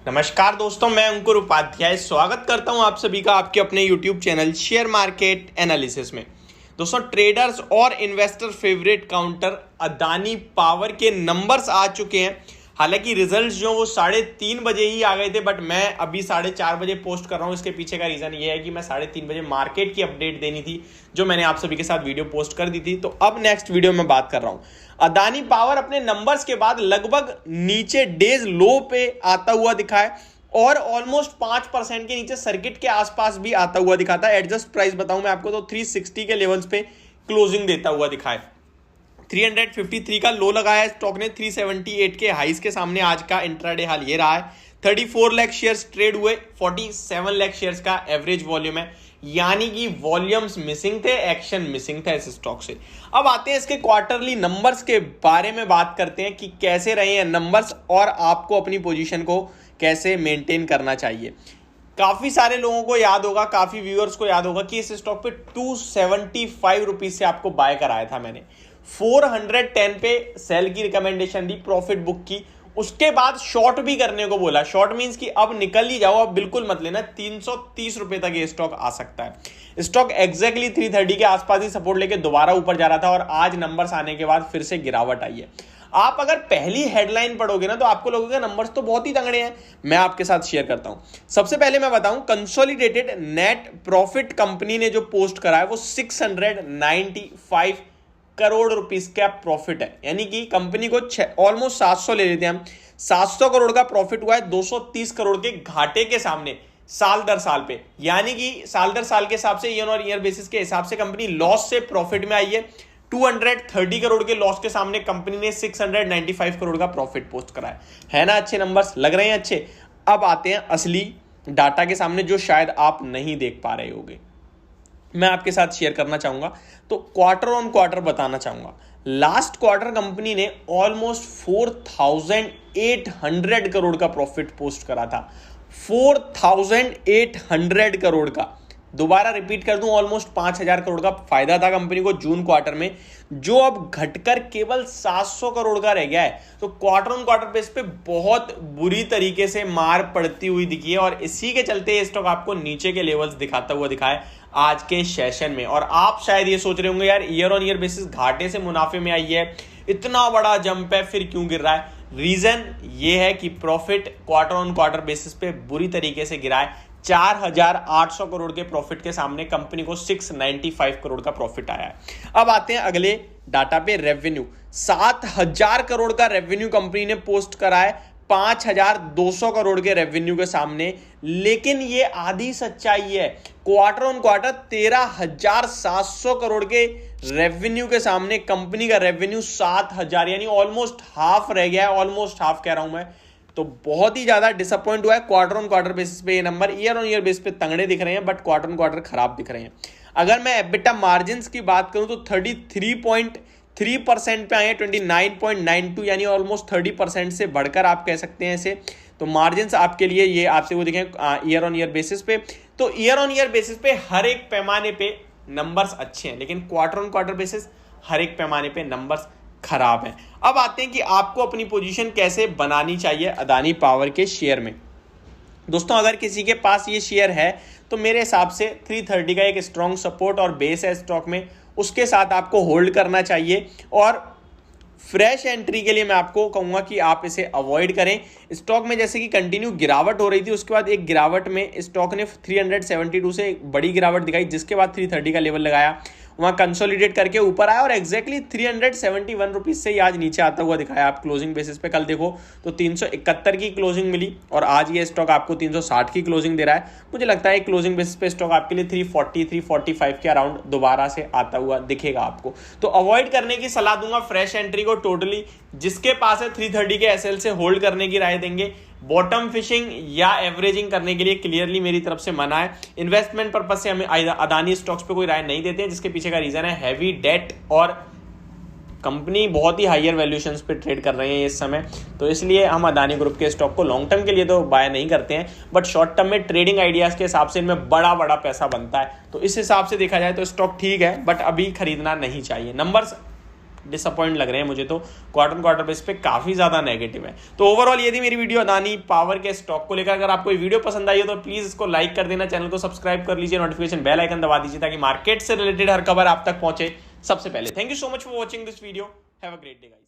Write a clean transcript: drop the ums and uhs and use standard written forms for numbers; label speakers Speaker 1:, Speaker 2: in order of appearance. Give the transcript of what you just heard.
Speaker 1: नमस्कार दोस्तों, मैं अंकुर उपाध्याय स्वागत करता हूं आप सभी का आपके अपने YouTube channel share market analysis में। दोस्तों, ट्रेडर्स और investor favourite counter Adani power के नंबर्स आ चुके हैं। हालांकि रिजल्ट्स जो वो 3:30 बजे ही आ गए थे, बट मैं अभी 4:30 बजे पोस्ट कर रहा हूं। इसके पीछे का रीजन ये है कि मैं 3:30 बजे मार्केट की अपडेट देनी थी, जो मैंने आप सभी के साथ वीडियो पोस्ट कर दी थी। तो अब नेक्स्ट वीडियो में बात कर रहा हूं। अदानी पावर अपने नंबर्स के बाद लगभग नीचे डेज लो पे आता हुआ दिखा है और ऑलमोस्ट 5% के नीचे सर्किट के आसपास भी आता हुआ दिखा था। एडजस्ट प्राइस बताऊं मैं आपको तो 360 के लेवल्स पे क्लोजिंग देता हुआ दिखा है। 353 का लो लगाया है स्टॉक ने, 378 के हाइस के सामने आज का इंट्राडे हाल ये रहा है। 34 लाख शेयर्स ट्रेड हुए, 47 लाख शेयर्स का एवरेज वॉल्यूम है, यानी कि वॉल्यूम्स मिसिंग थे, एक्शन मिसिंग था इस स्टॉक से। अब आते हैं इसके क्वार्टरली नंबर्स के बारे में बात करते हैं कि कैसे रहे हैं नंबर्स और आपको अपनी पोजीशन को कैसे मेंटेन करना चाहिए। काफी सारे लोगों को याद होगा, काफी व्यूअर्स को याद होगा कि इस स्टॉक पे 275 रुपीज से आपको बाय कराया था मैंने। 410 पे सेल की रिकमेंडेशन दी, प्रॉफिट बुक की, उसके बाद शॉर्ट भी करने को बोला। शॉर्ट मींस कि अब निकल ही जाओ, अब बिल्कुल मत लेना। 330 रुपए तक ये स्टॉक आ सकता है। स्टॉक एग्जैक्टली 330 के आसपास ही सपोर्ट लेके दोबारा ऊपर जा रहा था और आज नंबर्स आने के बाद फिर से गिरावट आई है। आप अगर पहली हेडलाइन पढ़ोगे ना तो आपको लगेगा नंबर्स तो बहुत ही तगड़े हैं। मैं आपके साथ शेयर करता हूं। सबसे पहले मैं बताऊं, कंसोलिडेटेड नेट प्रॉफिट कंपनी ने जो पोस्ट करा है वो 695 करोड़ रुपीस का प्रॉफिट है, यानी कि कंपनी को ऑलमोस्ट 700 ले लेते हैं हम। 700 करोड़ का प्रॉफिट हुआ है 230 करोड़ के घाटे के सामने साल दर साल पे, यानी कि साल दर साल के हिसाब से, ईयर और ईयर बेसिस के हिसाब से कंपनी लॉस से प्रॉफिट में आई है। 230 करोड़ के लॉस के सामने कंपनी ने 695 करोड़ का प्रॉफिट पोस्ट करा है ना। अच्छे नंबर्स लग रहे हैं, अच्छे। अब आते हैं असली डाटा के सामने, जो शायद आप नहीं देख पा रहे होगे, मैं आपके साथ शेयर करना चाहूंगा। तो क्वार्टर ऑन क्वार्टर बताना चाहूंगा। लास्ट क्वार्टर कंपनी ने ऑलमोस्ट 4800 करोड़ का प्रॉफिट पोस्ट करा था। 4800 करोड़ का, दोबारा रिपीट कर दूं, ऑलमोस्ट 5000 करोड़ का फायदा था कंपनी को जून क्वार्टर में, जो अब घटकर केवल 700 करोड़ का रह गया है। तो क्वार्टर ऑन क्वार्टर बेस पे बहुत बुरी तरीके से मार पड़ती हुई दिखी है और इसी के चलते स्टॉक आपको नीचे के लेवल्स दिखाता हुआ दिखा है आज के सेशन में। और आप शायद ये सोच रहे होंगे, यार ईयर ऑन ईयर बेसिस घाटे से मुनाफे में आई है, इतना बड़ा जंप है, फिर क्यों गिर रहा है? रीजन ये है कि profit quarter on quarter basis पे बुरी तरीके से गिरा है। 4800 करोड़ के प्रॉफिट के सामने कंपनी को 695 करोड़ का प्रॉफिट आया है। अब आते हैं अगले डाटा पे, रेवेन्यू। 7000 करोड़ का रेवेन्यू कंपनी ने पोस्ट करा है 5200 करोड़ के रेवेन्यू के सामने। लेकिन ये आधी सच्चाई है। क्वार्टर ऑन क्वार्टर 13700 करोड़ के रेवेन्यू के सामने कंपनी का रेवेन्यू 7000, यानी ऑलमोस्ट हाफ रह गया है। ऑलमोस्ट हाफ कह रहा हूं मैं, तो बहुत ही ज्यादा डिसअपॉइंट हुआ है क्वार्टर ऑन क्वार्टर बेसिस पे ये number. Year on year basis पे तंगड़े दिख रहे हैं, बट क्वार्टर ऑन क्वार्टर खराब दिख रहे हैं। अगर मैं एबिटा मार्जिन्स की बात करूं तो 33.3% पे आए हैं, 29.92, यानी ऑलमोस्ट 30% से बढ़कर आप कह सकते हैं इसे। तो मार्जिन्स आपके लिए ये आते हुए दिखे ईयर ऑन ईयर बेसिस पे। तो ईयर ऑन ईयर बेसिस पे हर एक पैमाने पे नंबर्स अच्छे हैं, लेकिन क्वार्टर ऑन क्वार्टर बेसिस हर एक पैमाने पे नंबर्स खराब है। अब आते हैं कि आपको अपनी पोजीशन कैसे बनानी चाहिए अदानी पावर के शेयर में। दोस्तों, अगर किसी के पास ये शेयर है तो मेरे हिसाब से 330 का एक स्ट्रॉन्ग सपोर्ट और बेस है स्टॉक में, उसके साथ आपको होल्ड करना चाहिए। और फ्रेश एंट्री के लिए मैं आपको कहूंगा कि आप इसे अवॉइड करें। स्टॉक में जैसे कि कंटिन्यू गिरावट हो रही थी, उसके बाद एक गिरावट में स्टॉक ने 372 से बड़ी गिरावट दिखाई, जिसके बाद 330 का लेवल लगाया, वहां कंसोलिडेट करके ऊपर आया और एग्जैक्टली 371 रुपीज से ही आज नीचे आता हुआ दिखाया। आप क्लोजिंग बेसिस पे कल देखो तो 371 की क्लोजिंग मिली और आज ये स्टॉक आपको 360 की क्लोजिंग दे रहा है। मुझे लगता है क्लोजिंग बेसिस पे स्टॉक आपके लिए 340 345 के अराउंड दोबारा से आता हुआ दिखेगा आपको। तो अवॉइड करने की सलाह दूंगा फ्रेश एंट्री को टोटली। जिसके पास है 330 के एसएल से होल्ड करने की राय देंगे। बॉटम फिशिंग या एवरेजिंग करने के लिए क्लियरली मेरी तरफ से मना है। इन्वेस्टमेंट पर्पज से हमें अदानी स्टॉक्स पे कोई राय नहीं देते हैं, जिसके पीछे का रीजन है हैवी डेट और कंपनी बहुत ही हायर वैल्यूएशंस पे ट्रेड कर रहे हैं इस समय। तो इसलिए हम अदानी ग्रुप के स्टॉक को लॉन्ग टर्म के लिए तो बाय नहीं करते हैं, बट शॉर्ट टर्म में ट्रेडिंग आइडियाज के हिसाब से इनमें बड़ा बड़ा पैसा बनता है। तो इस हिसाब से देखा जाए तो स्टॉक ठीक है, बट अभी खरीदना नहीं चाहिए। नंबर्स डिसअपॉइंट लग रहे हैं मुझे तो, क्वार्टर बेस पे काफ़ी ज़्यादा नेगेटिव है। तो ओवरऑल ये थी मेरी वीडियो अदानी पावर के स्टॉक को लेकर। अगर आपको ये वीडियो पसंद आई हो तो प्लीज़ इसको लाइक कर देना, चैनल को सब्सक्राइब कर लीजिए, नोटिफिकेशन बेल आइकन दबा दीजिए ताकि मार्केट से रिलेटेड हर खबर आप तक पहुंचे सबसे पहले। Thank you so much for watching this video. Have a great day guys.